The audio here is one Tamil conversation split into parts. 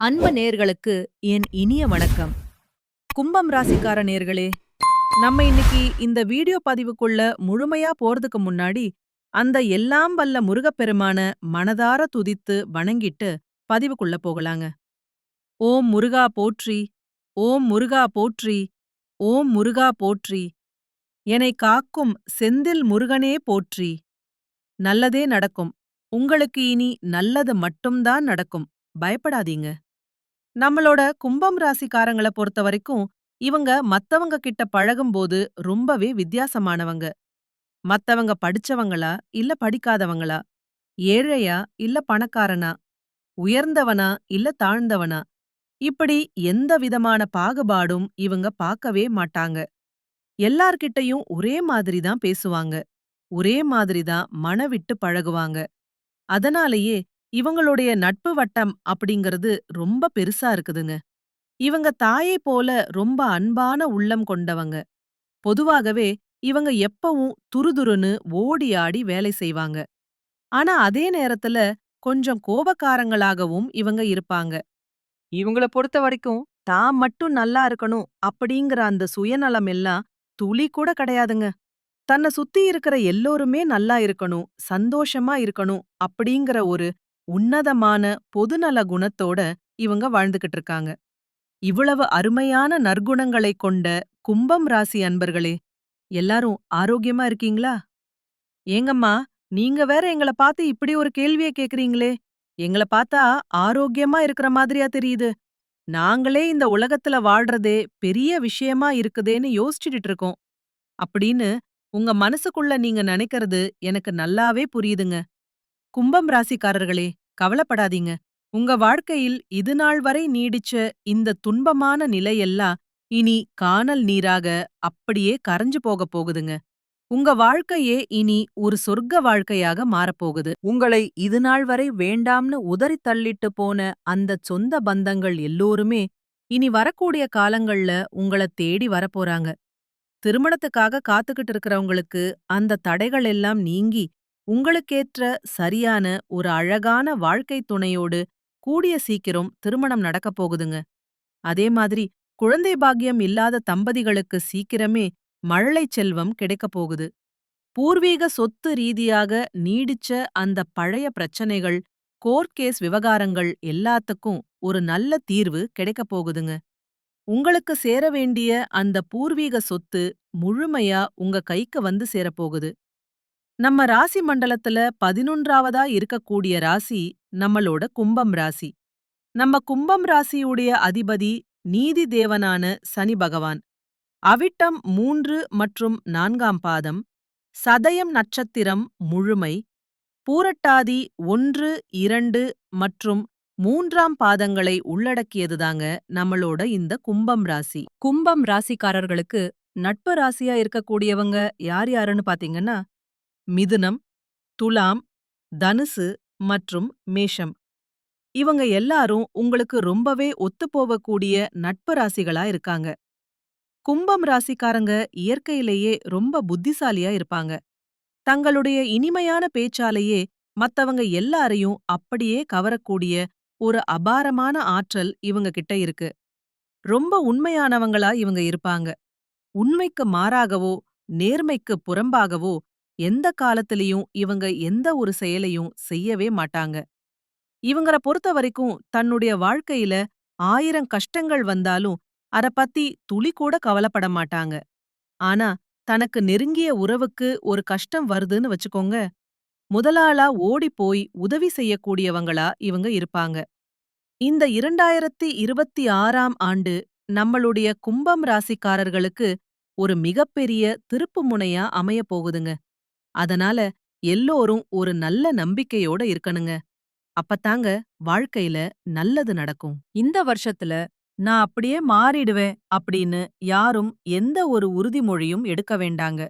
அன்பு நேர்களுக்கு என் இனிய வணக்கம். கும்பம் ராசிக்கார நேர்களே, நம்ம இன்னைக்கு இந்த வீடியோ பதிவுக்குள்ள முழுமையா போறதுக்கு முன்னாடி, அந்த எல்லாம் வல்ல முருகப்பெருமான மனதார துதித்து வணங்கிட்டு பதிவுக்குள்ள போகலாங்க. ஓம் முருகா போற்றி, ஓம் முருகா போற்றி, ஓம் முருகா போற்றி, எனை காக்கும் செந்தில் முருகனே போற்றி. நல்லதே நடக்கும். உங்களுக்கு இனி நல்லது மட்டும்தான் நடக்கும். பயப்படாதீங்க. நம்மளோட கும்பம் ராசிக்காரங்கள பொறுத்தவரைக்கும், இவங்க மத்தவங்க கிட்ட பழகும்போது ரொம்பவே வித்தியாசமானவங்க. மத்தவங்க படிச்சவங்களா, இல்ல படிக்காதவங்களா? ஏழையா, இல்ல பணக்காரனா? உயர்ந்தவனா, இல்ல தாழ்ந்தவனா? இப்படி எந்த விதமான பாகுபாடும் இவங்க பார்க்கவே மாட்டாங்க. எல்லார்கிட்டயும் ஒரே மாதிரி தான் பேசுவாங்க. ஒரே மாதிரி தான் மனவிட்டு பழகுவாங்க. அதனாலேயே இவங்களுடைய நட்பு வட்டம் அப்படிங்கிறது ரொம்ப பெருசா இருக்குதுங்க. இவங்க தாயை போல ரொம்ப அன்பான உள்ளம் கொண்டவங்க. பொதுவாகவே இவங்க எப்பவும் துருதுருன்னு ஓடி ஆடி வேலை செய்வாங்க. ஆனா அதே நேரத்துல கொஞ்சம் கோபக்காரங்களாகவும் இவங்க இருப்பாங்க. இவங்கள பொறுத்த வரைக்கும் தான் மட்டும் நல்லா இருக்கணும் அப்படிங்கிற அந்த சுயநலம் எல்லாம் துளி கூட கிடையாதுங்க. தன்னை சுத்தி இருக்கிற எல்லோருமே நல்லா இருக்கணும், சந்தோஷமா இருக்கணும் அப்படிங்கிற ஒரு உன்னதமான பொதுநல குணத்தோட இவங்க வாழ்ந்துகிட்டு இருக்காங்க. இவ்வளவு அருமையான நற்குணங்களைக் கொண்ட கும்பம் ராசி அன்பர்களே, எல்லாரும் ஆரோக்கியமா இருக்கீங்களா? ஏங்கம்மா, நீங்க வேற எங்கள பார்த்து இப்படி ஒரு கேள்விய கேக்குறீங்களே? எங்கள பார்த்தா ஆரோக்கியமா இருக்கிற மாதிரியா தெரியுது. நாங்களே இந்த உலகத்துல வாழ்றதே பெரிய விஷயமா இருக்குதேன்னு யோசிச்சுட்டு இருக்கோம். அப்படின்னு உங்க மனசுக்குள்ள நீங்க நினைக்கிறது எனக்கு நல்லாவே புரியுதுங்க. கும்பம் ராசிக்காரர்களே, கவலைப்படாதீங்க. உங்க வாழ்க்கையில் இதுநாள் வரை நீடிச்ச இந்த துன்பமான நிலையெல்லாம் இனி கானல் நீராக அப்படியே கரைஞ்சு போகப் போகுதுங்க. உங்க வாழ்க்கையே இனி ஒரு சொர்க்க வாழ்க்கையாக மாறப்போகுது. உங்களை இதுநாள் வரை வேண்டாம்னு உதறித் தள்ளிட்டு போன அந்தச் சொந்த பந்தங்கள் எல்லோருமே இனி வரக்கூடிய காலங்கள்ல உங்கள தேடி வரப்போறாங்க. திருமணத்துக்காக காத்துக்கிட்டு இருக்கிறவங்களுக்கு அந்த தடைகள் எல்லாம் நீங்கி உங்களுக்கேற்ற சரியான ஒரு அழகான வாழ்க்கை துணையோடு கூடிய சீக்கிரம் திருமணம் நடக்கப் போகுதுங்க. அதே மாதிரி குழந்தை பாக்கியம் இல்லாத தம்பதிகளுக்கு சீக்கிரமே மழலைச் செல்வம் கிடைக்கப் போகுது. பூர்வீக சொத்து ரீதியாக நீடிச்ச அந்த பழைய பிரச்சனைகள், கோர்ட் கேஸ் விவகாரங்கள் எல்லாத்துக்கும் ஒரு நல்ல தீர்வு கிடைக்கப் போகுதுங்க. உங்களுக்கு சேர வேண்டிய அந்த பூர்வீக சொத்து முழுமையா உங்க கைக்கு வந்து சேரப்போகுது. நம்ம ராசி மண்டலத்துல 11வதா இருக்கக்கூடிய ராசி நம்மளோட கும்பம் ராசி. நம்ம கும்பம் ராசியுடைய அதிபதி நீதி தேவனான சனி பகவான். அவிட்டம் 3 மற்றும் 4ஆம் பாதம், சதயம் நட்சத்திரம் முழுமை, பூரட்டாதி 1, 2 மற்றும் 3ஆம் பாதங்களை உள்ளடக்கியதுதாங்க நம்மளோட இந்த கும்பம் ராசி. கும்பம் ராசிக்காரர்களுக்கு நட்பு ராசியா இருக்கக்கூடியவங்க யார் யாருன்னு பாத்தீங்கன்னா, மிதுனம், துலாம், தனுசு மற்றும் மேஷம். இவங்க எல்லாரும் உங்களுக்கு ரொம்பவே ஒத்துப்போகக்கூடிய நட்பு ராசிகளா இருக்காங்க. கும்பம் ராசிக்காரங்க இயற்கையிலேயே ரொம்ப புத்திசாலியா இருப்பாங்க. தங்களுடைய இனிமையான பேச்சாலேயே மத்தவங்க எல்லாரையும் அப்படியே கவரக்கூடிய ஒரு அபாரமான ஆற்றல் இவங்க கிட்ட இருக்கு. ரொம்ப உண்மையானவங்களா இவங்க இருப்பாங்க. உண்மைக்கு மாறாகவோ, நேர்மைக்கு புறம்பாகவோ எந்த காலத்திலயும் இவங்க எந்த ஒரு செயலையும் செய்யவே மாட்டாங்க. இவங்கள பொறுத்தவரைக்கும் தன்னுடைய வாழ்க்கையில 1000 கஷ்டங்கள் வந்தாலும் அத பத்தி துளி கூட கவலைப்பட மாட்டாங்க. ஆனா, தனக்கு நெருங்கிய உறவுக்கு ஒரு கஷ்டம் வருதுன்னு வச்சுக்கோங்க, முதலாளா ஓடிப்போய் உதவி செய்யக்கூடியவங்களா இவங்க இருப்பாங்க. இந்த 2026ஆம் ஆண்டு நம்மளுடைய கும்பம் ராசிக்காரர்களுக்கு ஒரு மிகப்பெரிய திருப்புமுனையா அமையப் போகுதுங்க. அதனால எல்லோரும் ஒரு நல்ல நம்பிக்கையோட இருக்கணுங்க. அப்பத்தாங்க வாழ்க்கையில நல்லது நடக்கும். இந்த வருஷத்துல நான் அப்படியே மாறிடுவேன் அப்படின்னு யாரும் எந்த ஒரு உறுதிமொழியும் எடுக்க வேண்டாங்க.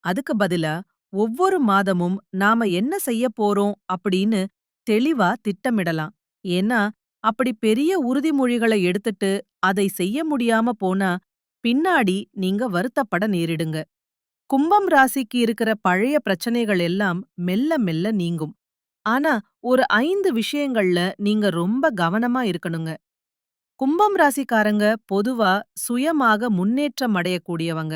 அதுக்கு பதிலா ஒவ்வொரு மாதமும் நாம என்ன செய்யப் போறோம் அப்படின்னு தெளிவா திட்டமிடலாம். ஏன்னா அப்படி பெரிய உறுதிமொழிகளை எடுத்துட்டு அதை செய்ய முடியாம போனா பின்னாடி நீங்க வருத்தப்பட நேரிடுங்க. கும்பம் ராசிக்கு இருக்கிற பழைய பிரச்சனைகள் எல்லாம் மெல்ல மெல்ல நீங்கும். ஆனா ஒரு 5 விஷயங்கள்ல நீங்க ரொம்ப கவனமா இருக்கணுங்க. கும்பம் ராசிக்காரங்க பொதுவா சுயமாக முன்னேற்றம் அடையக்கூடியவங்க.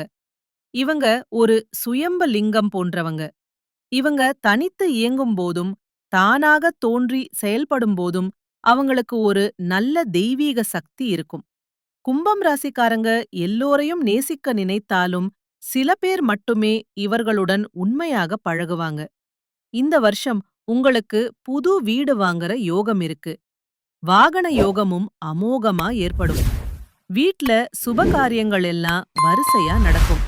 இவங்க ஒரு சுயம்ப லிங்கம் போன்றவங்க. இவங்க தனித்து இயங்கும் போதும், தானாக தோன்றி செயல்படும் போதும் அவங்களுக்கு ஒரு நல்ல தெய்வீக சக்தி இருக்கும். கும்பம் ராசிக்காரங்க எல்லோரையும் நேசிக்க நினைத்தாலும், சில பேர் மட்டுமே இவர்களுடன் உண்மையாக பழகுவாங்க. இந்த வருஷம் உங்களுக்கு புது வீடு வாங்குற யோகம் இருக்கு. வாகன யோகமும் அமோகமா ஏற்படும். வீட்ல சுப காரியங்கள் எல்லாம் வரிசையா நடக்கும்.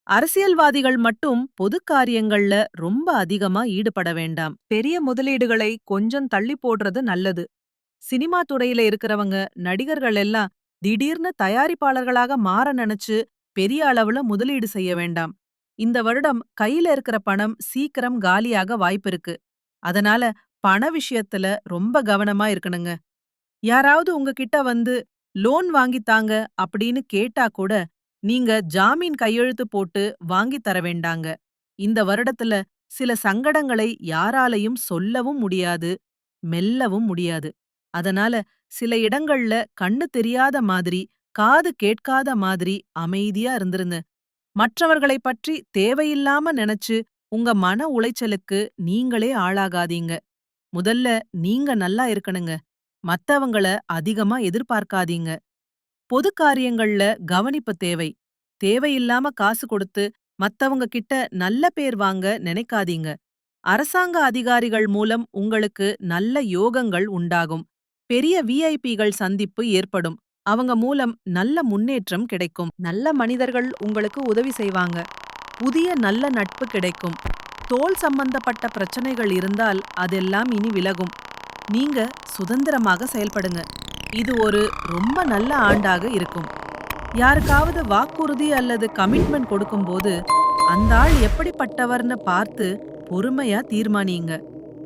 அரசியல்வாதிகள் மட்டும் பொது காரியங்கள்ல ரொம்ப அதிகமா ஈடுபட வேண்டாம். பெரிய முதலீடுகளை கொஞ்சம் தள்ளி போடுறது நல்லது. சினிமா துறையில இருக்கிறவங்க, நடிகர்கள் எல்லாம் திடீர்னு தயாரிப்பாளர்களாக மாற நினைச்சு பெரிய அளவுல முதலீடு செய்ய வேண்டாம். இந்த வருடம் கையில இருக்கிற பணம் சீக்கிரம் காலியாக வாய்ப்பிருக்கு. அதனால பண விஷயத்துல ரொம்ப கவனமா இருக்கணுங்க. யாராவது உங்ககிட்ட வந்து லோன் வாங்கி தாங்க அப்படின்னு கேட்டா கூட நீங்க ஜாமீன் கையெழுத்து போட்டு வாங்கி தர வேண்டாங்க. இந்த வருடத்துல சில சங்கடங்களை யாராலையும் சொல்லவும் முடியாது, மெல்லவும் முடியாது. அதனால சில இடங்கள்ல கண்ணு தெரியாத மாதிரி, காது கேட்காத மாதிரி அமைதியா இருந்திருங்க. மற்றவர்களைப் பற்றி தேவையில்லாம நினைச்சு உங்க மன உளைச்சலுக்கு நீங்களே ஆளாகாதீங்க. முதல்ல நீங்க நல்லா இருக்கணுங்க. மத்தவங்கள அதிகமா எதிர்பார்க்காதீங்க. பொது காரியங்கள்ல கவனிப்பு தேவை. தேவையில்லாம காசு கொடுத்து மத்தவங்க கிட்ட நல்ல பேர் வாங்க நினைக்காதீங்க. அரசாங்க அதிகாரிகள் மூலம் உங்களுக்கு நல்ல யோகங்கள் உண்டாகும். பெரிய விஐபிகள் சந்திப்பு ஏற்படும். அவங்க மூலம் நல்ல முன்னேற்றம் கிடைக்கும். நல்ல மனிதர்கள் உங்களுக்கு உதவி செய்வாங்க. புதிய நல்ல நட்பு கிடைக்கும். தோல் சம்பந்தப்பட்ட பிரச்சனைகள் இருந்தால் அதெல்லாம் இனி விலகும். நீங்க சுதந்திரமாக செயல்படுங்க. இது ஒரு ரொம்ப நல்ல ஆண்டாக இருக்கும். யாருக்காவது வாக்குறுதி அல்லது கமிட்மெண்ட் கொடுக்கும்போது அந்த ஆள் எப்படிப்பட்டவர்னு பார்த்து பொறுமையா தீர்மானியுங்க.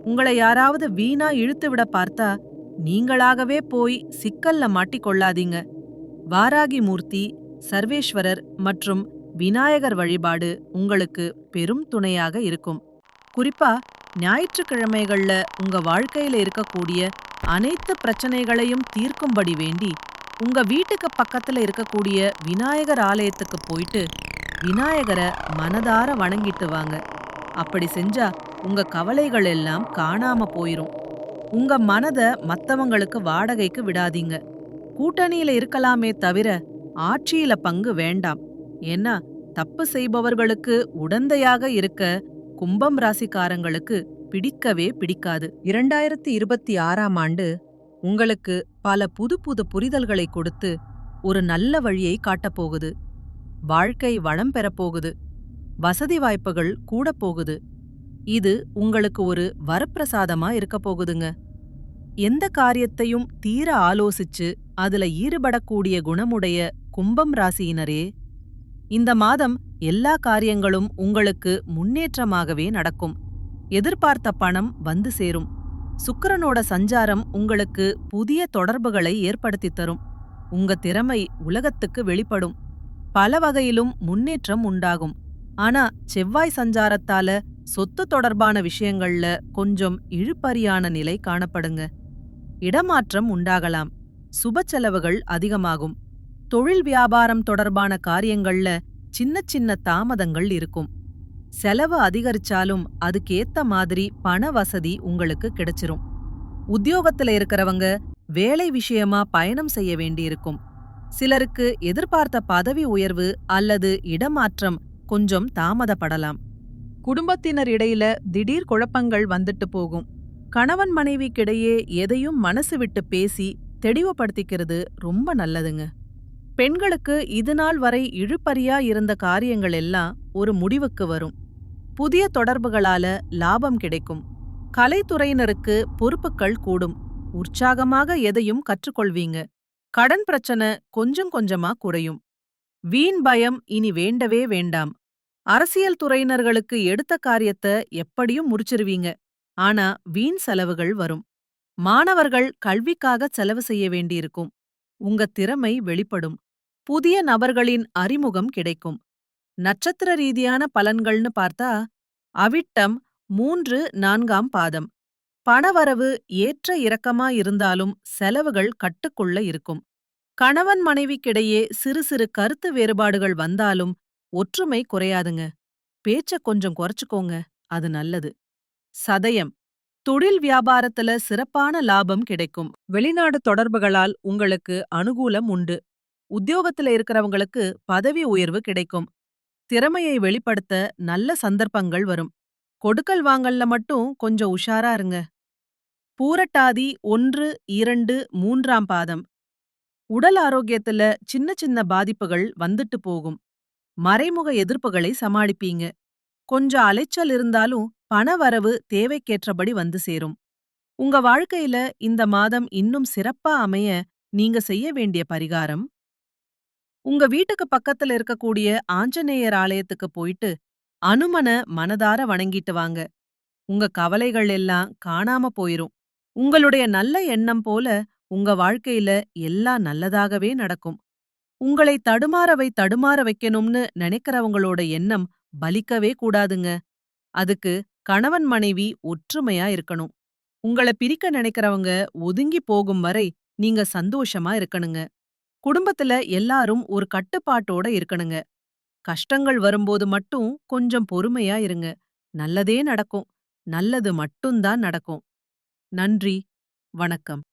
உங்களை யாராவது வீணா இழுத்து விட பார்த்தா நீங்களாகவே போய் சிக்கல்ல மாட்டிக்கொள்ளாதீங்க. வாராகி மூர்த்தி, சர்வேஸ்வரர் மற்றும் விநாயகர் வழிபாடு உங்களுக்கு பெரும் துணையாக இருக்கும். குறிப்பா ஞாயிற்றுக்கிழமைகள்ல உங்க வாழ்க்கையில இருக்கக்கூடிய அனைத்து பிரச்சனைகளையும் தீர்க்கும்படி வேண்டி உங்க வீட்டுக்கு பக்கத்துல இருக்கக்கூடிய விநாயகர் ஆலயத்துக்கு போயிட்டு விநாயகரை மனதார வணங்கிட்டு வாங்க. அப்படி செஞ்சா உங்க கவலைகள் எல்லாம் காணாம போயிரும். உங்க மனத மத்தவங்களுக்கு வாடகைக்கு விடாதீங்க. கூட்டணியில இருக்கலாமே தவிர ஆட்சியில பங்கு வேண்டாம். ஏன்னா தப்பு செய்பவர்களுக்கு உடந்தையாக இருக்க கும்பம் ராசிக்காரங்களுக்கு பிடிக்கவே பிடிக்காது. 2026ஆம் ஆண்டு உங்களுக்கு பல புது புது புரிதல்களை கொடுத்து ஒரு நல்ல வழியை காட்டப்போகுது. வாழ்க்கை வளம் பெறப்போகுது. வசதி வாய்ப்புகள் கூடப் போகுது. இது உங்களுக்கு ஒரு வரப்பிரசாதமா இருக்கப் போகுதுங்க. எந்த காரியத்தையும் தீர ஆலோசிச்சு அதுல ஈடுபடக்கூடிய குணமுடைய கும்பம் ராசியினரே, இந்த மாதம் எல்லா காரியங்களும் உங்களுக்கு முன்னேற்றமாகவே நடக்கும். எதிர்பார்த்த பணம் வந்து சேரும். சுக்கிரனோட சஞ்சாரம் உங்களுக்கு புதிய தொடர்புகளை ஏற்படுத்தித் தரும். உங்க திறமை உலகத்துக்கு வெளிப்படும். பல வகையிலும் முன்னேற்றம் உண்டாகும். ஆனா செவ்வாய் சஞ்சாரத்தால சொத்து தொடர்பான விஷயங்கள்ல கொஞ்சம் இழுபறியான நிலை காணப்படுங்க. இடமாற்றம் உண்டாகலாம். சுப செலவுகள் அதிகமாகும். தொழில் வியாபாரம் தொடர்பான காரியங்கள்ல சின்ன சின்ன தாமதங்கள் இருக்கும். செலவு அதிகரிச்சாலும் அதுக்கேத்த மாதிரி பண வசதி உங்களுக்கு கிடைச்சிரும். உத்தியோகத்துல இருக்கிறவங்க வேலை விஷயமா பயணம் செய்ய வேண்டியிருக்கும். சிலருக்கு எதிர்பார்த்த பதவி உயர்வு அல்லது இடமாற்றம் கொஞ்சம் தாமதப்படலாம். குடும்பத்தினர் இடையில திடீர் குழப்பங்கள் வந்துட்டு போகும். கணவன் மனைவிக்கிடையே எதையும் மனசு விட்டு பேசி தெளிவுபடுத்திக்கிறது ரொம்ப நல்லதுங்க. பெண்களுக்கு இதுநாள் வரை இழுபறியா இருந்த காரியங்கள் எல்லாம் ஒரு முடிவுக்கு வரும். புதிய தொடர்புகளால லாபம் கிடைக்கும். கலைத்துறையினருக்கு பொறுப்புகள் கூடும். உற்சாகமாக எதையும் கற்றுக்கொள்வீங்க. கடன் பிரச்சனை கொஞ்சம் கொஞ்சமா குறையும். வீண் பயம் இனி வேண்டவே வேண்டாம். அரசியல் துறையினர்களுக்கு எடுத்த காரியத்தை எப்படியும் முடிச்சிருவீங்க. ஆனா வீண் செலவுகள் வரும். மாணவர்கள் கல்விக்காக செலவு செய்ய வேண்டியிருக்கும். உங்க திறமை வெளிப்படும். புதிய நபர்களின் அறிமுகம் கிடைக்கும். நட்சத்திர ரீதியான பலன்கள்னு பார்த்தா அவிட்டம் 3, 4ஆம் பாதம். பணவரவு ஏற்ற இறக்கமா இருந்தாலும் செலவுகள் கட்டுக்குள்ள இருக்கும். கணவன் மனைவிக்கிடையே சிறு சிறு கருத்து வேறுபாடுகள் வந்தாலும் ஒற்றுமை குறையாதுங்க. பேச்ச கொஞ்சம் குறைச்சுக்கோங்க. அது நல்லது. சதயம். தொழில் வியாபாரத்துல சிறப்பான லாபம் கிடைக்கும். வெளிநாடு தொடர்புகளால் உங்களுக்கு அனுகூலம் உண்டு. உத்தியோகத்துல இருக்கிறவங்களுக்கு பதவி உயர்வு கிடைக்கும். திறமையை வெளிப்படுத்த நல்ல சந்தர்ப்பங்கள் வரும். கொடுக்கல் வாங்கல்ல மட்டும் கொஞ்சம் உஷாரா இருங்க. பூரட்டாதி 1, 2, 3ஆம் பாதம். உடல் ஆரோக்கியத்துல சின்ன சின்ன பாதிப்புகள் வந்துட்டு போகும். மறைமுக எதிர்ப்புகளை சமாளிப்பீங்க. கொஞ்சம் அலைச்சல் இருந்தாலும் பணவரவு தேவைக்கேற்றபடி வந்து சேரும். உங்க வாழ்க்கையில இந்த மாதம் இன்னும் சிறப்பா அமைய நீங்க செய்ய வேண்டிய பரிகாரம், உங்க வீட்டுக்கு பக்கத்துல இருக்கக்கூடிய ஆஞ்சநேயர் ஆலயத்துக்கு போயிட்டு அனுமன மனதார வணங்கிட்டு வாங்க. உங்க கவலைகள் எல்லாம் காணாம போயிரும். உங்களுடைய நல்ல எண்ணம் போல உங்க வாழ்க்கையில எல்லாம் நல்லதாகவே நடக்கும். உங்களை தடுமாற வைக்கணும்னு நினைக்கிறவங்களோட எண்ணம் பலிக்கவே கூடாதுங்க. அதுக்கு கணவன் மனைவி ஒற்றுமையா இருக்கணும். உங்கள பிரிக்க நினைக்கிறவங்க ஒதுங்கி போகும் வரை நீங்க சந்தோஷமா இருக்கணுங்க. குடும்பத்துல எல்லாரும் ஒரு கட்டுப்பாட்டோட இருக்கணுங்க. கஷ்டங்கள் வரும்போது மட்டும் கொஞ்சம் பொறுமையா இருங்க. நல்லதே நடக்கும். நல்லது மட்டும்தான் நடக்கும். நன்றி. வணக்கம்.